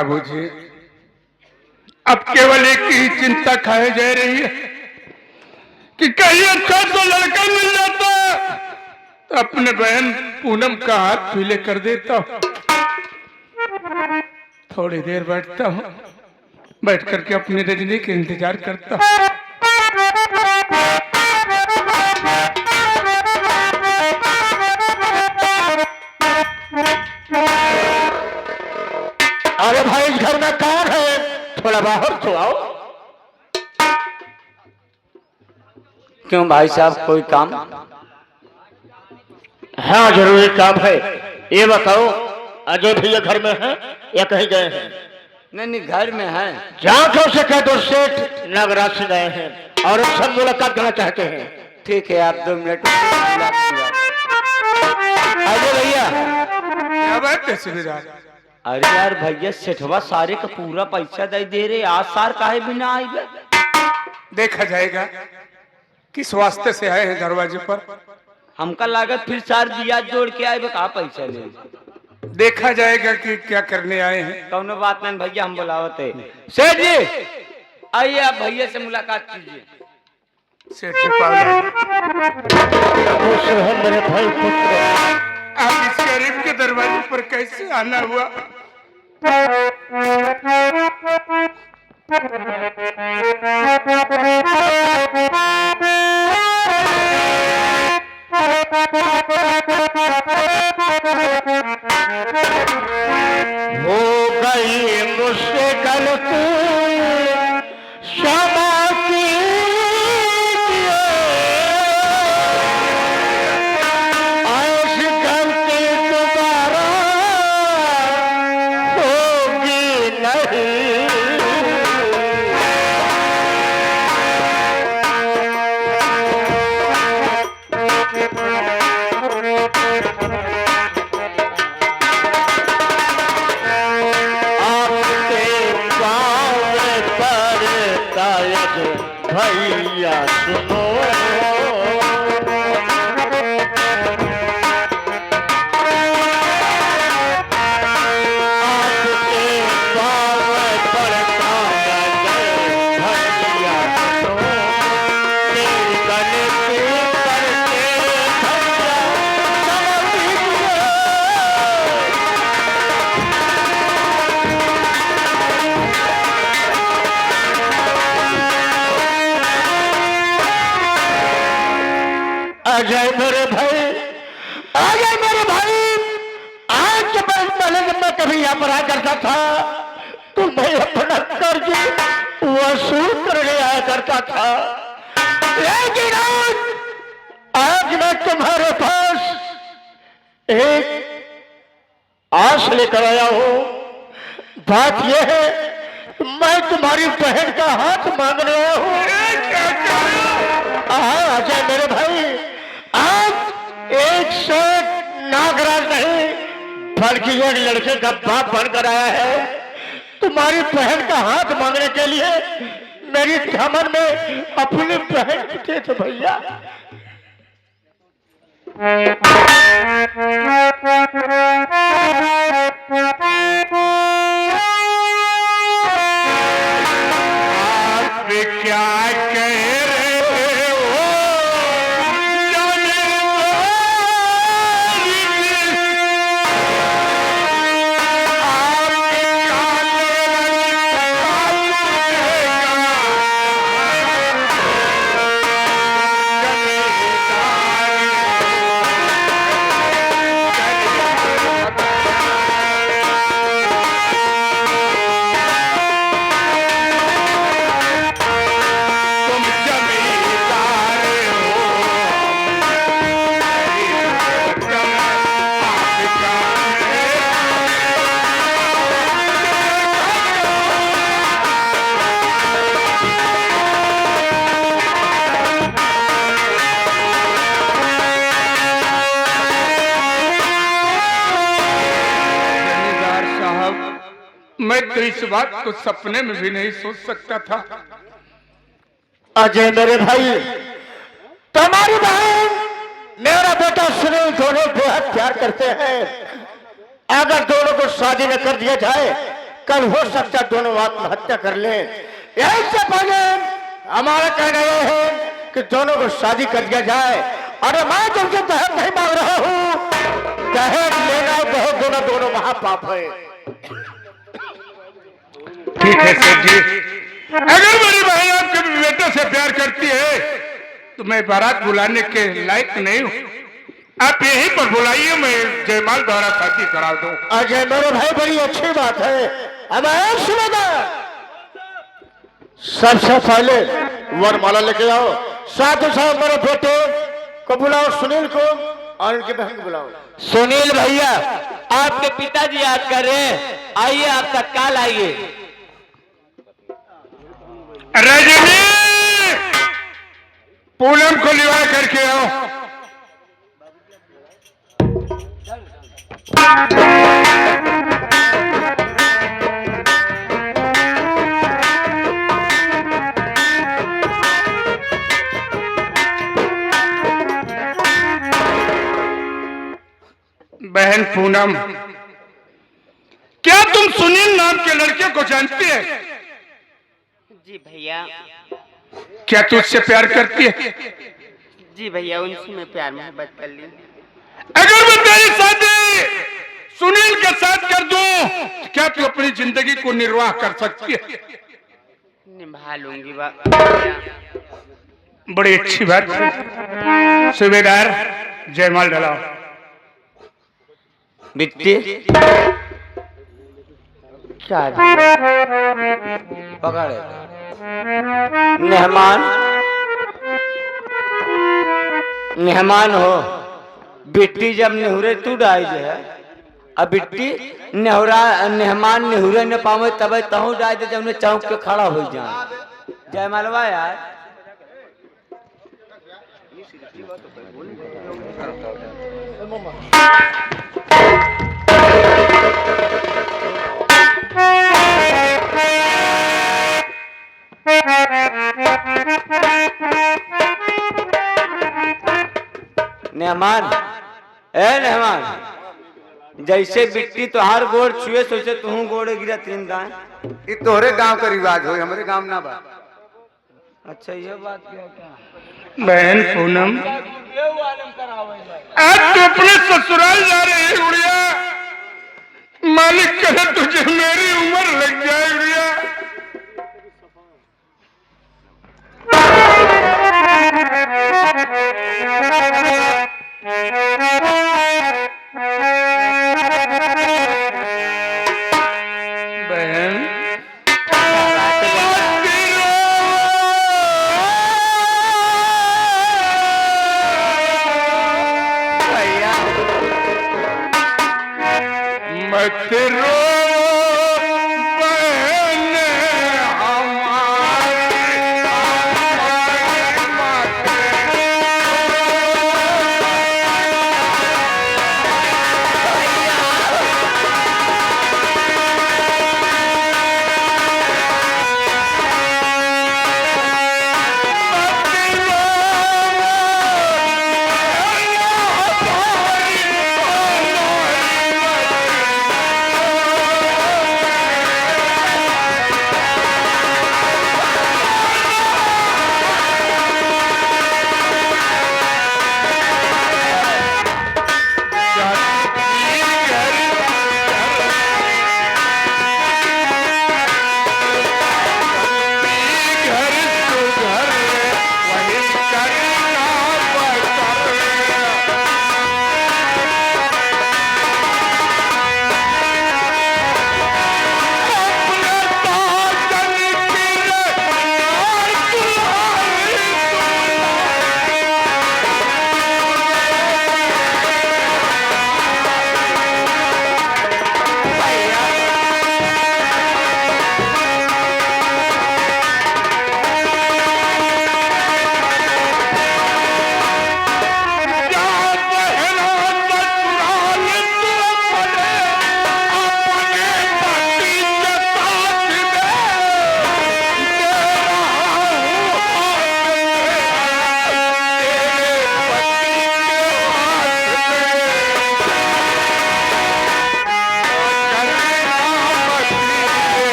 बाबूजी, अब केवल एक ही चिंता खाए जा रही है कि कहीं अच्छा तो लड़का मिल जाता तो अपने बहन पूनम का हाथ पीले कर देता हूं। थोड़ी देर बैठता हूं, बैठ करके अपनी रजनी के इंतजार करता हूं। अरे भाई, इस घर में कौन है? थोड़ा बाहर तो आओ। क्यों भाई साहब, कोई काम? हाँ, जरूरी काम है। ये बताओ, अजय भैया घर में है या कहीं गए हैं? नहीं नहीं, घर में है। जाकर से कह दो सेठ नागराज से गए हैं और सब मुलाकात करना चाहते हैं। ठीक है, आप 2 मिनट। अजय भैया। क्या बात है सूबेदार? अरे यार भैया, सेठवा सारे का पूरा पैसा दे रहे, आज सार काहे बिना आई बे? देखा जाएगा किस वास्ते से आए हैं दरवाजे पर। हमका लागत फिर सार दिया जोड़ के आए, कहा पैसा ले। देखा जाएगा कि क्या करने आए हैं। कौनो बात नहीं भैया, हम बुलावते। सेठ जी आइए, आप भैया से मुलाकात कीजिए। सेठ जी पागल, खुश रहो मेरे भाई, खुश रहो। आप इस गरीब के दरवाजे पर कैसे आना हुआ? हो गई मुझसे गलती क्षमा कीजिए, ऐसी गलती दोबारा होगी नहीं। भैया सुनो, आपके पाँव पड़ता भैया सुनो, तेरी गलती करके भैया समझ लीजिए। अजय मेरे भाई, अजय मेरे भाई, आज जब पहले जब मैं कभी यहाँ पर आया करता था तो मैं अपना कर्ज वसूल करने आया करता था, लेकिन आज मैं तुम्हारे पास एक आस लेकर आया हूँ। बात यह है, मैं तुम्हारी बहन का हाथ मांग रहा हूँ। अजय मेरे भाई, आज एक सेठ नागराज नहीं बल्कि एक लड़के का बाप बनकर आया है तुम्हारी बहन का हाथ मांगने के लिए। मेरी धमन में अपनी बहन को दे दो भैया। आप क्या कह रहे हो? जाने मैं तो इस बात को सपने में भी नहीं सोच सकता था। अजय मेरे भाई, तुम्हारी बहन मेरा बेटा सुनील दोनों बेहद प्यार करते हैं। अगर दोनों को शादी न कर दिया जाए, कल हो सकता है दोनों आत्महत्या कर ले। यही से पहले हमारा कहना यह है कि दोनों को शादी कर दिया जाए। अरे मैं तुमसे दहेज नहीं मांग रहा हूँ, दहेज लेना और दहेज देना दोनों महापाप है। ठीक है सेठ जी, अगर मेरी बहन आपके बेटे से प्यार करती है तो मैं बारात बुलाने के लायक नहीं हूँ। आप यहीं पर बुलाइए, मैं जयमाल द्वारा शादी करा दूं। अजय मेरे भाई, बड़ी अच्छी बात है। अब सुनेगा, सबसे पहले वरमाला लेके आओ, साथ ही साथ मेरे बेटे को बुलाओ, सुनील को, और उनकी बहन को बुलाओ। सुनील भैया, आपके पिताजी याद कर रहे हैं, आइए आप तत्काल आइए। रजनी, पूनम को लिवा करके आओ। बहन पूनम, क्या तुम सुनील नाम के लड़के को जानती है? जी भैया। क्या तुझसे प्यार करती है? जी भैया, उनसे मैं प्यार मोहब्बत कर ली। अगर मैं तेरी शादी सुनील के साथ कर दूं, क्या तू अपनी जिंदगी को निर्वाह कर सकती है? निभा लूंगी भैया। बड़ी अच्छी बात। सूबेदार, जयमाल डलाओ। बिट्टी क्या पकड़े मेहमान, मेहमान हो। बिट्टी जब नेहुरे तू डाई दे है, अब बिट्टी नेहुरा मेहमान नेहुरे न पावे तब तहु डाई दे, जब चौक के खड़ा हो जाए। जय मालवा यार, मेहमान, ए मेहमान, जैसे बिट्टी तोहार गोड़ छुए सोचे तू गोड़ गिरा तीन दाएं। ये तोहरे गांव का रिवाज हो, हमारे गांव ना बा। अच्छा ये बात क्या? बहन पूनम, आज तो अपने ससुराल जा रही है गुड़िया। मालिक करे तुझे मेरी उम्र लग जाए गुड़िया। बहन, मत रो बहन हमारी,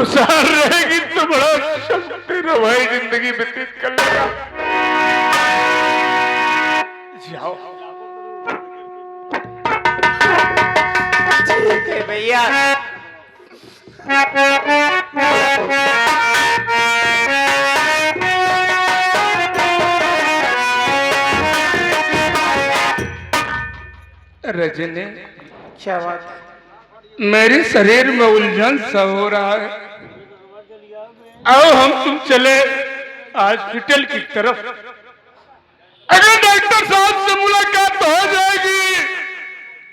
खुशहाल रहेगी तो बड़ा अच्छा तेरा भाई जिंदगी व्यतीत कर लेगा। जाओ। ठीक है भैया। रजनी, क्या बात है? मेरे शरीर में उलझन सा हो रहा है। आओ हम तुम चले हॉस्पिटल की तरफ। अगर डॉक्टर साहब से मुलाकात हो जाएगी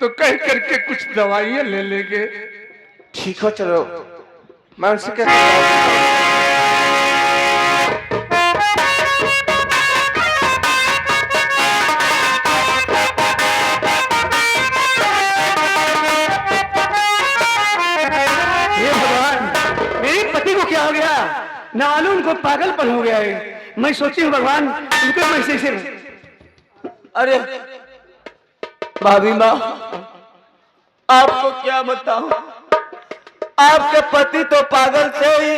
तो कह करके कुछ दवाइयां ले लेंगे। ठीक हो, चलो मैं उनसे कहता हूँ। हे भगवान, मेरे पति को क्या हो गया? नालून को पागलपन हो गया है। मैं सोची हूँ भगवान उनको मैं से अरे भाभी माँ, आपको क्या बताऊं, आपके पति तो पागल से ही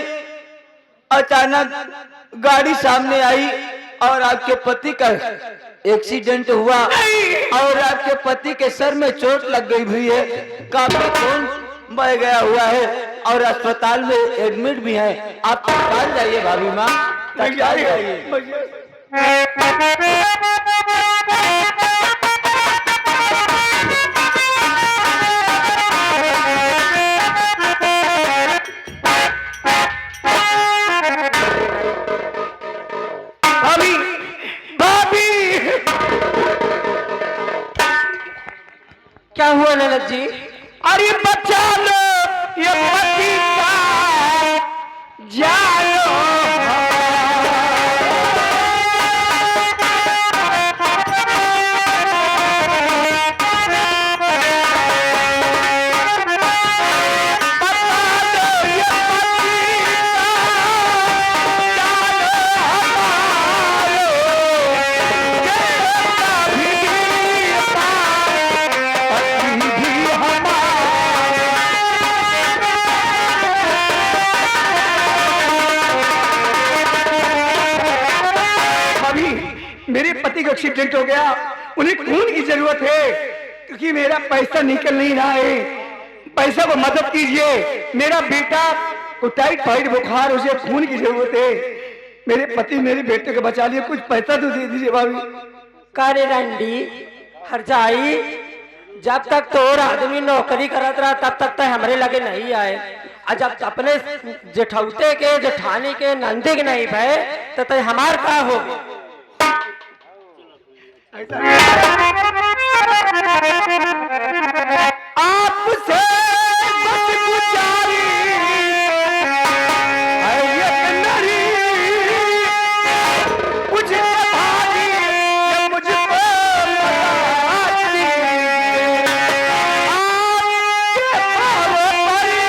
अचानक गाड़ी सामने आई और आपके पति का एक्सीडेंट हुआ और आपके पति के सर में चोट लग गई हुई है, काफी खून बह गया हुआ है और अस्पताल में एडमिट भी है। आप तत्काल जाइए भाभी माँ, तत्काल जाइए। भाभी, भाभी, क्या हुआ ननद जी? अरे बचा लो ये पति का जानो। मेरे पति का एक्सीडेंट हो गया, उन्हें खून की जरूरत है क्योंकि मेरा पैसा निकल नहीं रहा है। पैसा को मदद कीजिए, मेरा बेटा को टाइफाइड बुखार, उसे खून की जरूरत है। मेरे पति मेरे बेटे को बचा लिए, कुछ पैसा तो दे दीजिए भाभी। कारे रंडी हरजाई, जब तक तोर आदमी नौकरी करत रहा तब तक तो हमरे लगे नहीं आए, और जब अपने जेठौते के जेठानी के नंदी के नहीं भय तो हमार का हो। आपसे बस गुजारी है ये नरी, मुझे भारी ये मुझको मनाती है। आपके भाव परी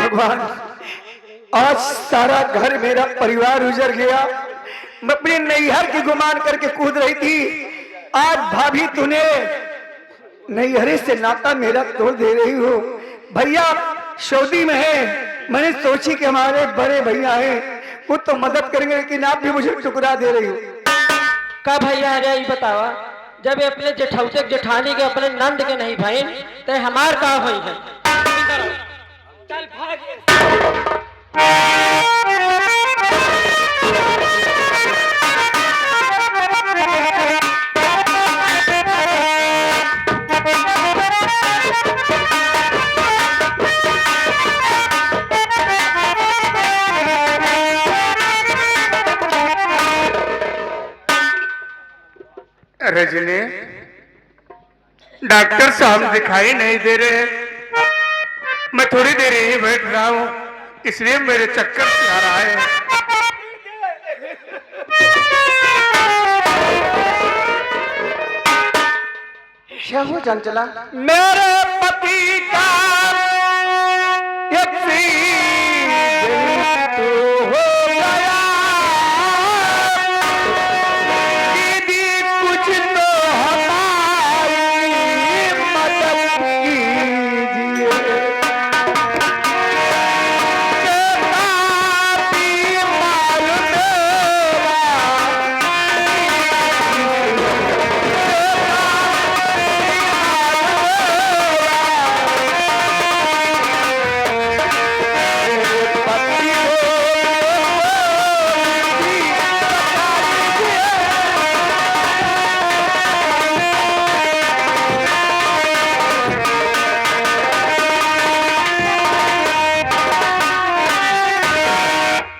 भगवान, आज सारा घर मेरा परिवार उजड़ गया। मैं अपने नैहर की गुमान करके कूद रही थी, आज भाभी तूने नैहरे से नाता मेरा तोड़ दे रही हो। भैया सऊदी में है, मैंने सोची कि हमारे बड़े भैया हैं, वो तो मदद करेंगे, लेकिन आप भी मुझे टुकड़ा दे रही हो। का भैया अरे ये बतावा, जब ये अपने जेठौते जेठानी के अपने नंद के नहीं भाई तो हमार का होई है। चल भाग। रजनी, डॉक्टर साहब दिखाई नहीं दे रहे हैं। मैं थोड़ी देर यहीं बैठ रहा हूँ, इसलिए मेरे चक्कर से आ रहा है। क्या हुआ चंचला? मेरे पति का एक्सीडेंट हो गया, दीदी कुछ तो हमारी मदद कीजिए।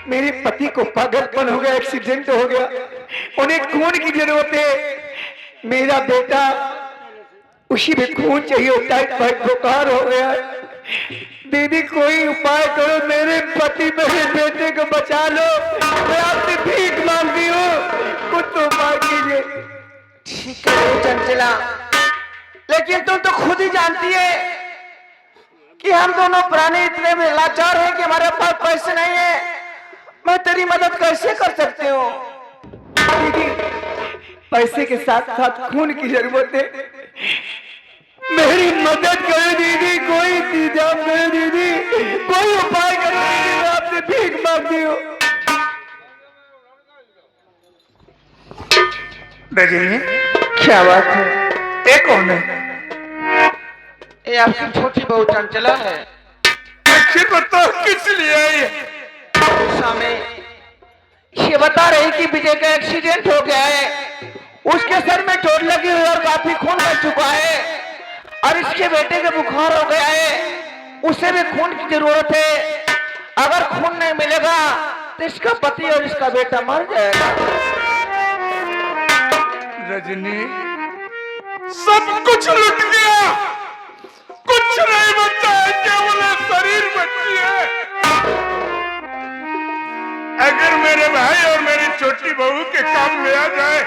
मेरे पति को पागलपन हो गया, एक्सीडेंट हो गया, उन्हें खून की जरूरत है। मेरा बेटा, उसी में खून चाहिए, टाइफाइड बुखार हो गया है। दीदी कोई उपाय करो, मेरे पति मेरे बेटे को बचा लो। मैं आपसे भीख मांगती हूँ, कुछ तो उपाय कीजिए। ठीक है चंचला, लेकिन तुम तो खुद ही जानती है कि हम दोनों प्राणी इतने में लाचार हैं कि हमारे पास पैसे नहीं है। मैं तेरी मदद कैसे कर सकती हूँ? दीदी, पैसे के साथ साथ खून की जरूरत है, मेरी मदद करो दीदी, कोई इंतजाम करो दीदी, कोई उपाय करो दीदी, मैं आपसे भीख मांगती हूँ। रजनी, क्या बात है? ये कौन है? ये आपकी छोटी बहू चंचला है। आखिर बताओ किस लिए आई है? सामने ये बता रही कि विजय का एक्सीडेंट हो गया है, उसके सर में चोट लगी हुई और काफी खून बह चुका है, और इसके बेटे का बुखार हो गया है, उसे भी खून की जरूरत है। अगर खून नहीं मिलेगा तो इसका पति और इसका बेटा मर जाएगा। रजनी, सब कुछ लुट गया, कुछ नहीं बचा है, केवल शरीर बची है। अगर मेरे भाई और मेरी छोटी बहू के काम में आ जाए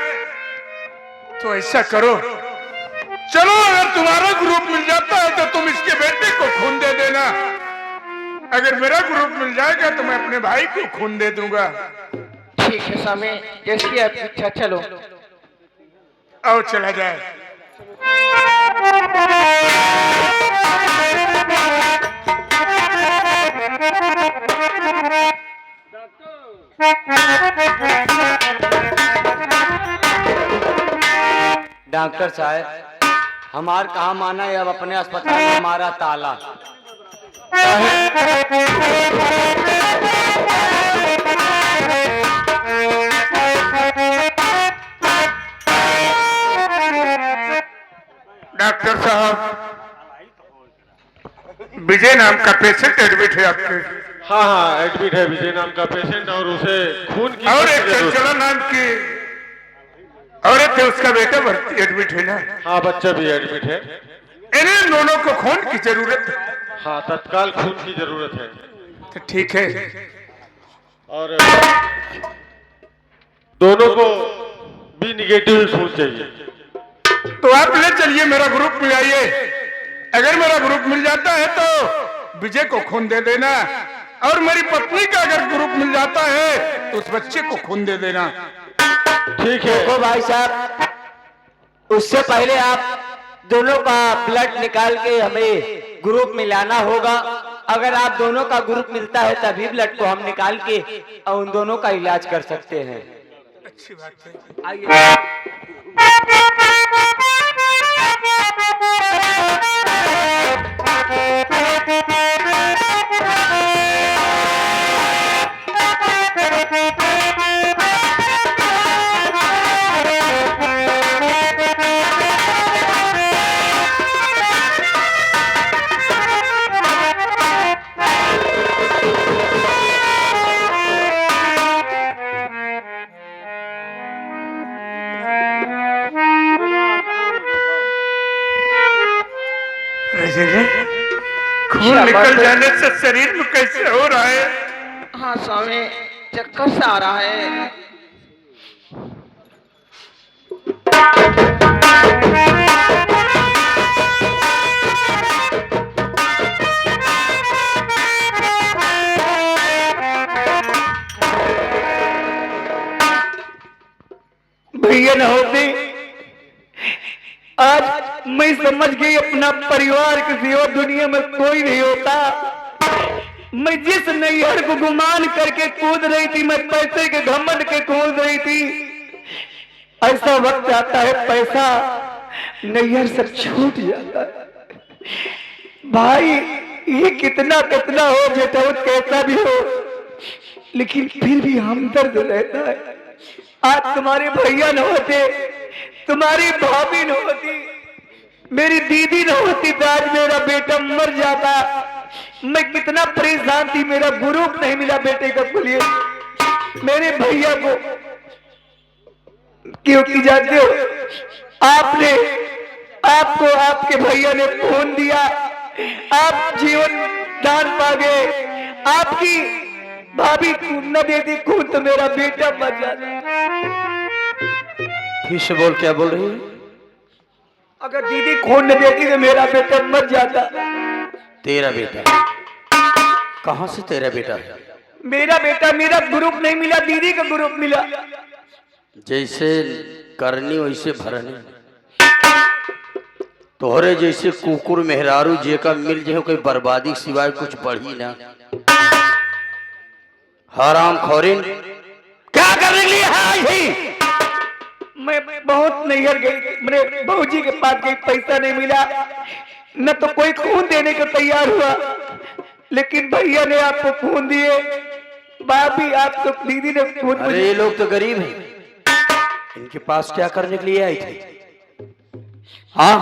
तो ऐसा करो, चलो अगर तुम्हारा ग्रुप मिल जाता है तो तुम इसके बेटे को खून दे देना, अगर मेरा ग्रुप मिल जाएगा तो मैं अपने भाई को खून दे दूंगा। ठीक है स्वामी, जैसी आपकी इच्छा, चलो। आओ चला जाए। डॉक्टर साहब, हमार कहा माना है, अब अपने अस्पताल में हमारा ताला। डॉक्टर साहब, विजय नाम का पेशेंट एडमिट है आपके। हाँ हाँ, एडमिट है विजय नाम का पेशेंट, और उसे खून की और एक जरूरत है। चंचला नाम की और एक उसका बेटा भर्ती एडमिट है ना? हाँ, बच्चा भी एडमिट है। इन्हें दोनों को खून की जरूरत है। हाँ, तत्काल खून की जरूरत है। तो ठीक है, और दोनों को बी निगेटिव खून चाहिए। तो आप ले चलिए, मेरा ग्रुप में आइए। अगर मेरा ग्रुप मिल जाता है तो विजय को खून दे देना, और मेरी पत्नी का अगर ग्रुप मिल जाता है तो उस बच्चे को खून दे देना। ठीक है। देखो भाई साहब, उससे पहले आप दोनों का ब्लड निकाल के हमें ग्रुप मिलाना होगा। अगर आप दोनों का ग्रुप मिलता है तभी ब्लड को हम निकाल के और उन दोनों का इलाज कर सकते हैं। अच्छी बात है, आइए। निकल जाने से शरीर में कैसे हो रहा है? हाँ स्वामी, चक्कर सा आ रहा है। भैया न होते आज मैं समझ गई अपना परिवार के सिवा दुनिया में कोई नहीं होता। मैं जिस नैहर को गुमान करके कूद रही थी, मैं पैसे के घमंड के कूद रही थी, ऐसा वक्त आता है पैसा नैहर सब छूट जाता है। भाई ये कितना कितना हो बेटा, कैसा भी हो, लेकिन फिर भी हमदर्द रहता है। आज तुम्हारे भैया न होते, तुम्हारी भाभी न होती, मेरी दीदी न होती तो आज मेरा बेटा मर जाता। मैं कितना परेशान थी, मेरा ग्रुप नहीं मिला बेटे का लिए, मेरे भैया को। क्योंकि जानते हो आपने, आपको आपके भैया ने फोन दिया, आप जीवन दान पा गए। आपकी भाभी खून न देती खून तो मेरा बेटा मर जाता। फिर से बोल, क्या बोल रही है? अगर दीदी खून न देती तो मेरा बेटा मर जाता। तेरा बेटा? कहां से तेरा बेटा है? मेरा बेटा, मेरा ग्रुप नहीं मिला, दीदी का ग्रुप मिला। जैसे करनी वैसे भरनी, तोहरे जैसे कुकुर मेहरारू जे का मिल जाए कोई बर्बादी सिवाय कुछ बढ़ी ना। हराम खोरिन, क्या करने के लिए है? मैं बहुत नैहर गई, मैंने बहूजी के पास गई, पैसा नहीं मिला, न तो कोई खून देने को तैयार हुआ, लेकिन भैया ने आपको खून दिए, भाभी आपको, दीदी ने खून। अरे ये लोग तो गरीब हैं, इनके पास क्या करने के लिए आई थे? हाँ,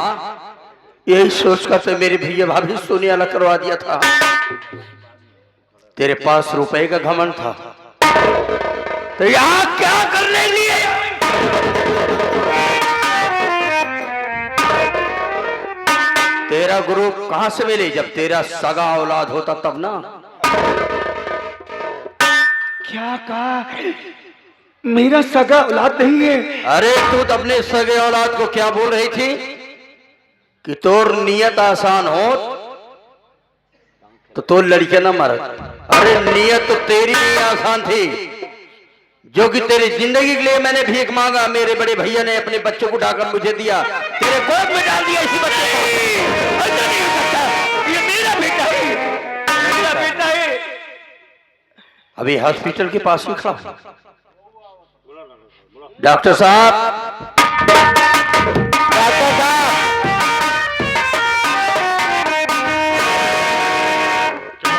यही सोचकर तो मेरे भैया भाभी सोने वाला करवा दिया था। तेरे पास रुपए का घमंड था, तो यहाँ क्या करने के लिए? तेरा ग्रुप कहां से मिले? जब तेरा सगा औलाद होता तब ना। क्या कहा? मेरा सगा औलाद नहीं है। अरे तू तो अपने सगे औलाद को क्या बोल रही थी कि तोर नियत आसान हो तो लड़के ना मरत। अरे नियत तो तेरी भी आसान थी, जो कि तेरी जिंदगी के लिए मैंने भीख मांगा, मेरे बड़े भैया ने अपने बच्चों को उठाकर मुझे दिया, तेरे गोद में डाल दिया इसी बच्चे को। ऐसा नहीं हो सकता, ये मेरा बेटा है, मेरा बेटा है। अभी हॉस्पिटल के पास ही खड़ा हूं। डॉक्टर साहब, डॉक्टर साहब,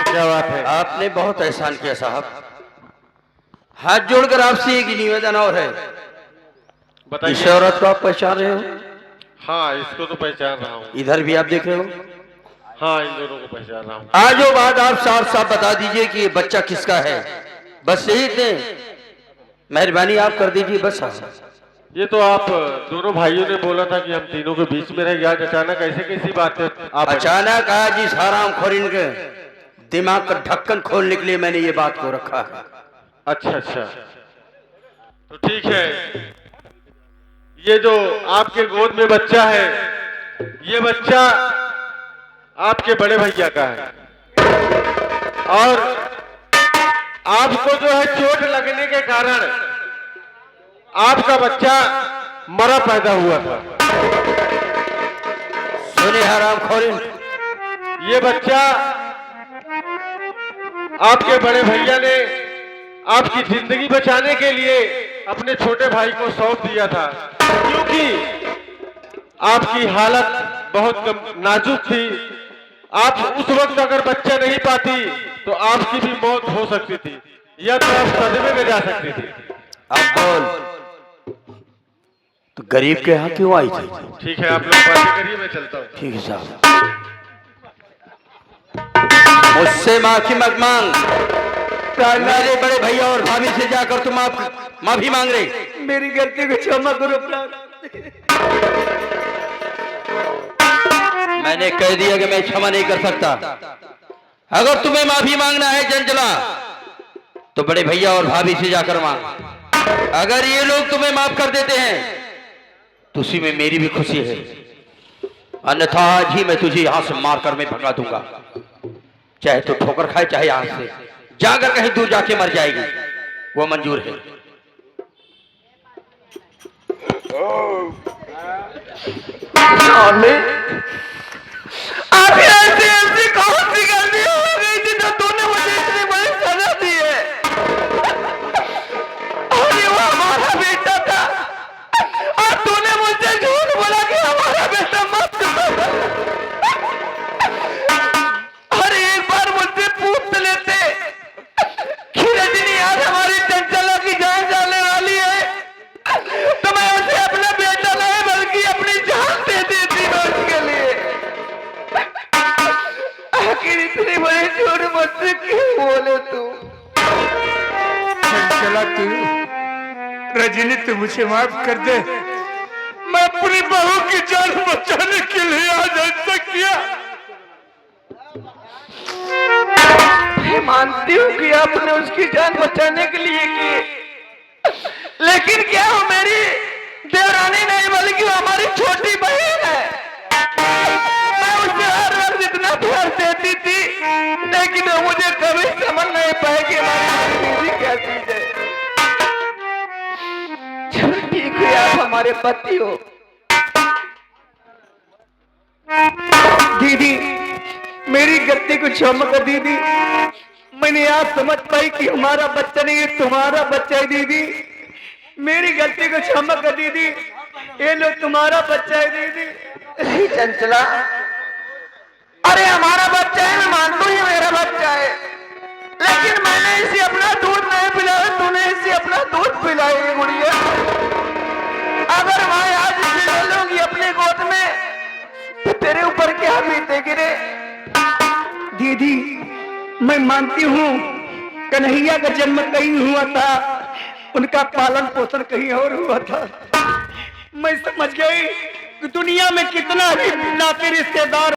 क्या बात है? आपने बहुत एहसान किया साहब। हाथ जोड़कर आपसे एक निवेदन और है। बताइए। इस औरत को आप पहचान रहे हो? हाँ, इसको तो पहचान रहा हूँ। इधर भी आप देख रहे हो? हाँ, इन दोनों को पहचान रहा हूँ। आज वो बात आप साफ साफ बता दीजिए कि ये बच्चा किसका है, बस यही थे। मेहरबानी आप कर दीजिए बस। ये तो आप दोनों भाइयों ने बोला था कि हम तीनों के बीच में रहेंगे, आज अचानक ऐसे कैसी बात है? आप अचानक आज इस हराम खोरिन के दिमाग का ढक्कन खोलने के लिए मैंने ये बात को रखा है। अच्छा अच्छा, तो ठीक है। ये जो आपके गोद में बच्चा है, ये बच्चा आपके बड़े भैया का है, और आपको जो है चोट लगने के कारण आपका बच्चा मरा पैदा हुआ था। सुने हराम खोरिन, ये बच्चा आपके बड़े भैया ने आपकी जिंदगी बचाने के लिए अपने छोटे भाई को सौंप दिया था, क्योंकि आपकी हालत बहुत नाजुक थी। आप उस वक्त अगर बच्चा नहीं पाती तो आपकी भी मौत हो सकती थी, या तो आप सदमे में जा सकती थी। अब बोल, तो गरीब के यहाँ क्यों आई थी? ठीक है, आप लोग बातें करिए, मैं चलता हूँ। ठीक है साहब, मुझसे माफी मत मांग। मेरे बड़े भैया और भाभी से जाकर तुम आप माफी मांग रहे। मेरी गलती को क्षमा करो प्राण। मैंने कह दिया कि मैं क्षमा नहीं कर सकता। अगर तुम्हें माफी मांगना है चंचला तो बड़े भैया और भाभी से जाकर मांग। अगर ये लोग तुम्हें माफ कर देते हैं तो उसी में मेरी भी खुशी है, अन्यथा आज ही मैं तुझे यहां से मारकर मैं भगा दूंगा। चाहे तो ठोकर खाए चाहे यहां से जाकर कहीं दूर जाके मर जाएगी, वो मंजूर है। आप ऐसी ऐसी कौन सी गलती हो गई थी जो तूने मुझे इतनी बड़ी सजा दी है? अरे वो हमारा बेटा था और तूने मुझसे झूठ बोला कि हमारा बेटा मत कर। अरे एक बार मुझसे पूछ लेते कि रजनी आज हमारी चंचला की जान जाने वाली है तो मैं उसे अपना बेटा नहीं बल्कि अपनी जान दे देती मैं उसके लिए। आखिर इतनी बड़ी झूठ मुझसे क्यों बोले तू? चंचला तू, रजनी तू मुझे माफ कर दे। मैं अपनी बहू की जान बचाने के लिए आज ऐसा किया। मैं मानती हूँ कि आपने उसकी जान बचाने के लिए की, लेकिन क्या वो मेरी देवरानी नहीं बल्कि वो हमारी छोटी बहन है। मैं उसे हर वक्त इतना प्यार देती थी लेकिन वो मुझे कभी समझ नहीं पाए कि हमारी दीदी क्या चीज है। चलो ठीक है, आप हमारे पति हो। दीदी मेरी गलती को क्षमा कर दीदी। मैंने आज समझ पाई कि हमारा बच्चा नहीं है, तुम्हारा बच्चा है। दीदी मेरी गलती को क्षमा कर दीदी, ये लोग तुम्हारा बच्चा है। दीदी नहीं चंचला, अरे हमारा बच्चा है, मैं मानता हूँ ये मेरा बच्चा है, लेकिन मैंने इसे अपना दूध नहीं पिलाया, तूने इसे अपना दूध पिलाया। गुड़िया अगर मैं आज इसे ले लूंगी अपने गोद में तो तेरे ऊपर क्या बीतेगी रे? दीदी मैं मानती हूँ कन्हैया का जन्म कहीं हुआ था, उनका पालन पोषण कहीं और हुआ था। मैं समझ गई कि दुनिया में कितना भी नाते रिश्तेदार